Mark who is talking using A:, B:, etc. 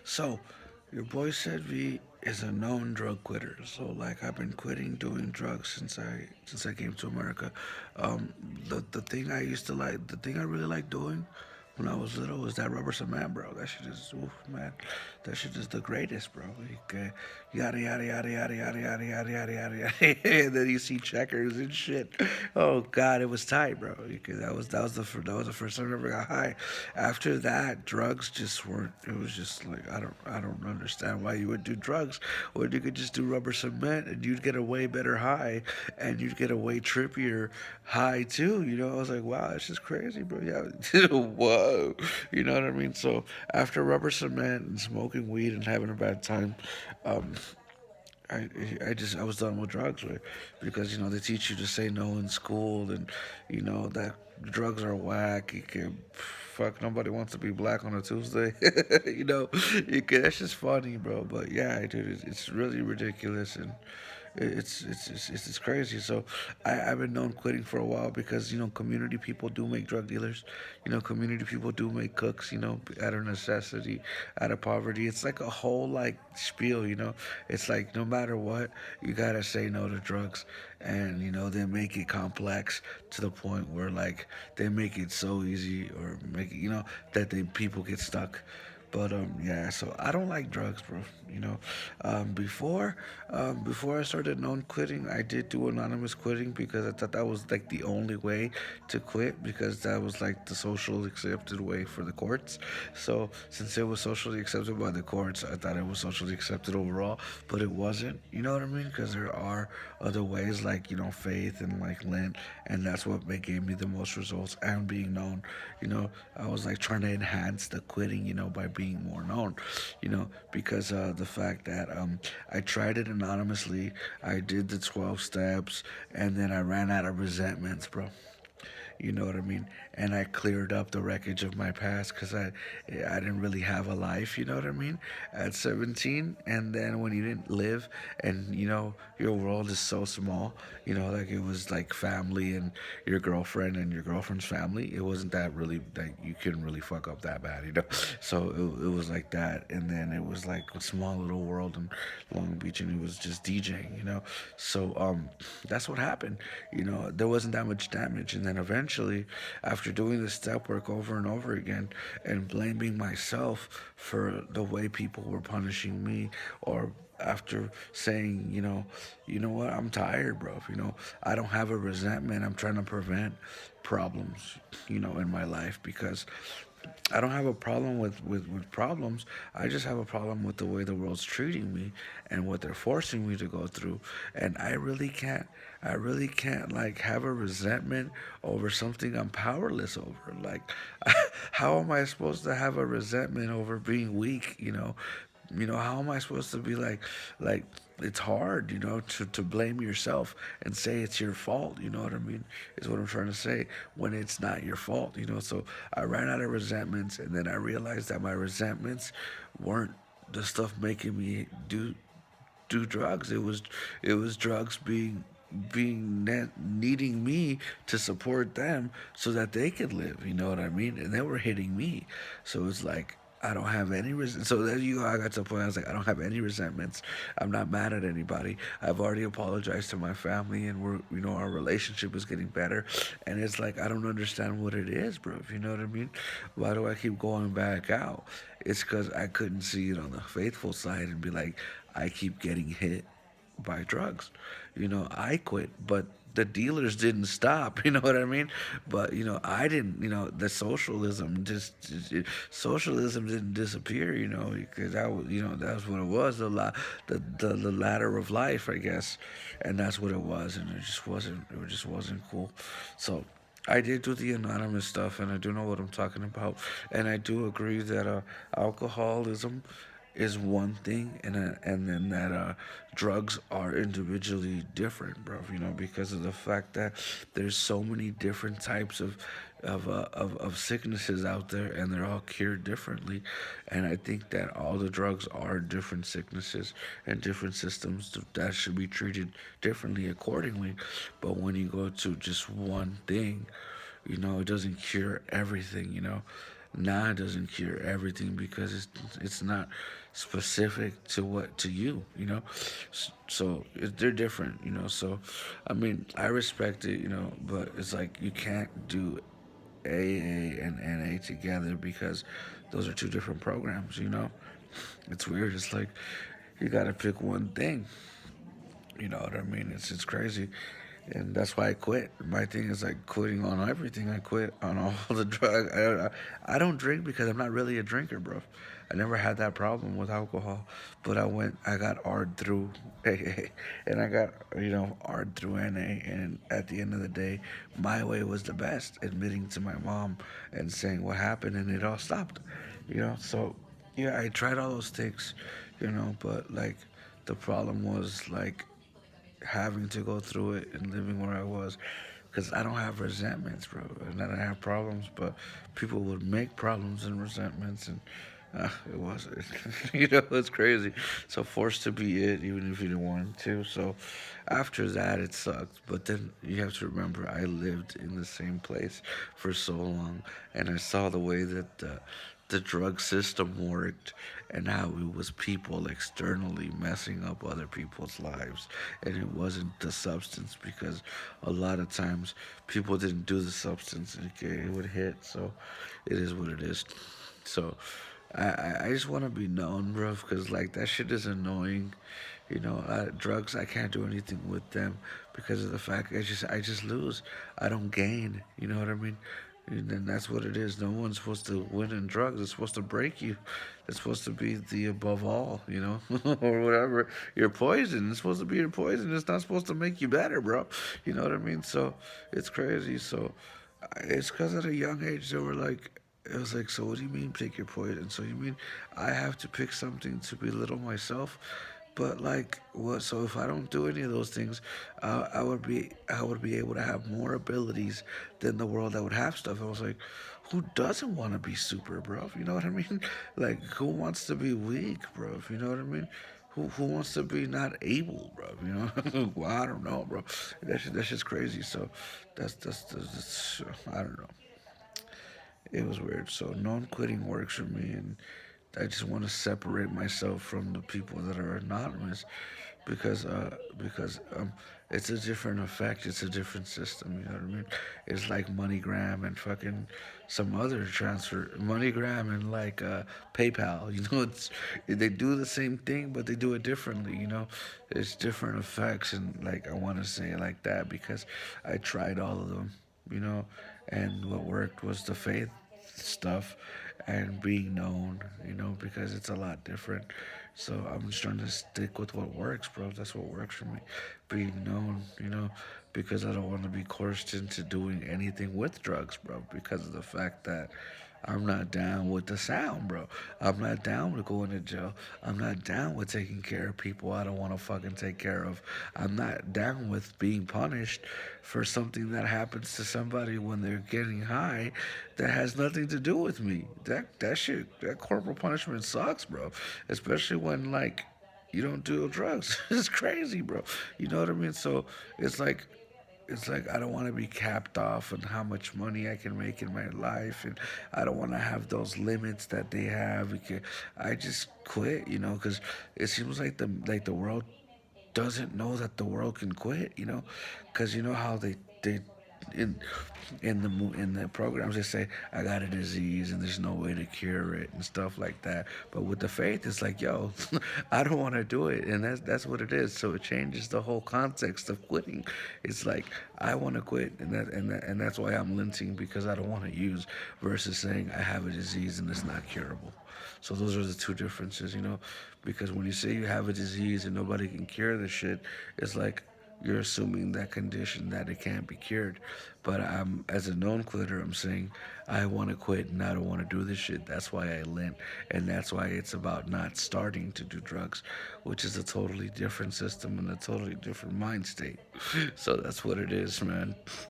A: So, your boy said V is a known drug quitter. So, like, I've been quitting doing drugs since I came to America. The thing I used to like, the thing I really like doing when I was little was that rubber cement, bro. That shit is, oof, man. That shit is the greatest, bro. Yada yada yada yada yada yada yada yada yada yada. And then you see checkers and shit. Oh God, it was tight, bro. That was the first time I ever got high. After that, drugs just weren't. It was just like I don't understand why you would do drugs when you could just do rubber cement and you'd get a way better high and you'd get a way trippier high too. I was like, wow, that's just crazy, bro. Yeah, whoa. You know what I mean? So after rubber cement and smoking weed and having a bad time, um, I I was done with drugs, right? Because they teach you to say no in school, and that drugs are whack. You can fuck. Nobody wants to be black on a Tuesday. That's just funny, bro. But yeah, dude, it's really ridiculous, and it's crazy. So I've been known quitting for a while because community people do make drug dealers. Community people do make cooks. Out of necessity, out of poverty. It's like a whole like spiel. It's like no matter what, you gotta say no to drugs, and they make it complex to the point where like they make it so easy or make it that they people get stuck. But yeah, so I don't like drugs, bro. You know, before before I started known quitting, I did do anonymous quitting because I thought that was like the only way to quit because that was like the social accepted way for the courts. So since it was socially accepted by the courts, I thought it was socially accepted overall, but it wasn't. You know what I mean? Because there are other ways like faith and like Lent, and that's what gave me the most results and being known. I was like trying to enhance the quitting, by being more known, because the fact that I tried it anonymously, I did the 12 steps, and then I ran out of resentments, bro. You know what I mean? And I cleared up the wreckage of my past because I didn't really have a life. You know what I mean? At 17, and then when you didn't live, and your world is so small. Like it was like family and your girlfriend and your girlfriend's family. It wasn't that really like you couldn't really fuck up that bad. So it was like that, and then it was like a small little world in Long Beach, and it was just DJing. So that's what happened. There wasn't that much damage, and then eventually, after doing this step work over and over again, and blaming myself for the way people were punishing me, or after saying, what, I'm tired, bro. I don't have a resentment. I'm trying to prevent problems, in my life because I don't have a problem with problems. I just have a problem with the way the world's treating me and what they're forcing me to go through. And I really can't like have a resentment over something I'm powerless over. Like, how am I supposed to have a resentment over being weak? How am I supposed to be like it's hard, to blame yourself and say it's your fault, you know what I mean? Is what I'm trying to say when it's not your fault, So I ran out of resentments, and then I realized that my resentments weren't the stuff making me do drugs. It was drugs needing me to support them so that they could live. You know what I mean? And they were hitting me, so it's like I don't have any So there you go. I got to the point. I was like, I don't have any resentments. I'm not mad at anybody. I've already apologized to my family, and our relationship is getting better. And it's like I don't understand what it is, bro. If you know what I mean? Why do I keep going back out? It's because I couldn't see it on the faithful side and be like, I keep getting hit by drugs. I quit, but the dealers didn't stop. You know what I mean? But I didn't. The socialism didn't disappear. Because that's what it was. The ladder of life, I guess, and that's what it was. And it just wasn't cool. So. I did do the anonymous stuff, and I do know what I'm talking about, and I do agree that alcoholism is one thing, and then that drugs are individually different, bro. Because of the fact that there's so many different types of sicknesses out there, and they're all cured differently. And I think that all the drugs are different sicknesses and different systems that should be treated differently accordingly. But when you go to just one thing, it doesn't cure everything. Nah, it doesn't cure everything because it's not specific to what to you, you know. So they're different, you know. So, I mean, I respect it, you know, but it's like you can't do AA and NA together because those are two different programs, you know. It's weird. It's like you gotta pick one thing. You know what I mean? It's crazy, and that's why I quit. My thing is like quitting on everything. I quit on all the drug. I don't drink because I'm not really a drinker, bro. I never had that problem with alcohol, but I got R'd through AA, and I got R'd through NA, and at the end of the day, my way was the best. Admitting to my mom and saying what happened, and it all stopped. So yeah, I tried all those things, but like the problem was like having to go through it and living where I was, because I don't have resentments, bro. And I don't have problems, but people would make problems and resentments, and it wasn't. It's crazy. So forced to be it, even if you didn't want to. So after that, it sucked. But then you have to remember, I lived in the same place for so long, and I saw the way that the drug system worked and how it was people externally messing up other people's lives, and it wasn't the substance, because a lot of times people didn't do the substance and it would hit. So it is what it is. So I just want to be known, bro, because like that shit is annoying. Drugs, I can't do anything with them because of the fact I just lose. I don't gain. You know what I mean? And then that's what it is. No one's supposed to win in drugs. It's supposed to break you. It's supposed to be the above all, or whatever. Your poison. It's supposed to be your poison. It's not supposed to make you better, bro. You know what I mean? So it's crazy. So it's because at a young age they were like, it was like, so what do you mean pick your poison? So you mean I have to pick something to belittle myself? But like what? So if I don't do any of those things, I would be able to have more abilities than the world that would have stuff. I was like, who doesn't want to be super, bro? You know what I mean? Like who wants to be weak, bro? You know what I mean? Who wants to be not able, bro? Well, I don't know, bro. That's just crazy. So that's I don't know. It was weird. So non-quitting works for me, and I just want to separate myself from the people that are anonymous, because it's a different effect. It's a different system. You know what I mean? It's like MoneyGram and fucking some other transfer, MoneyGram and like PayPal. They do the same thing, but they do it differently. It's different effects, and like I want to say it like that because I tried all of them. You know, and what worked was the faith stuff and being known, because it's a lot different. So I'm just trying to stick with what works, bro. That's what works for me. Being known, because I don't want to be coerced into doing anything with drugs, bro, because of the fact that I'm not down with the sound, bro. I'm not down with going to jail. I'm not down with taking care of people I don't want to fucking take care of. I'm not down with being punished for something that happens to somebody when they're getting high that has nothing to do with me. That shit, that corporal punishment sucks, bro. Especially when like you don't do drugs. It's crazy, bro. You know what I mean? So it's like I don't want to be capped off on how much money I can make in my life, and I don't want to have those limits that they have. Because I just quit, because it seems like the world doesn't know that the world can quit, because you know how they in in the programs they say I got a disease and there's no way to cure it and stuff like that. But with the faith, it's like, yo, I don't want to do it, and that's what it is. So it changes the whole context of quitting. It's like I want to quit, and that's why I'm lynching, because I don't want to use, versus saying I have a disease and it's not curable. So those are the two differences, because when you say you have a disease and nobody can cure the shit, it's like you're assuming that condition that it can't be cured. But I'm, as a known quitter, I'm saying I want to quit and I don't want to do this shit. That's why I lent, and that's why it's about not starting to do drugs, which is a totally different system and a totally different mind state. So that's what it is, man.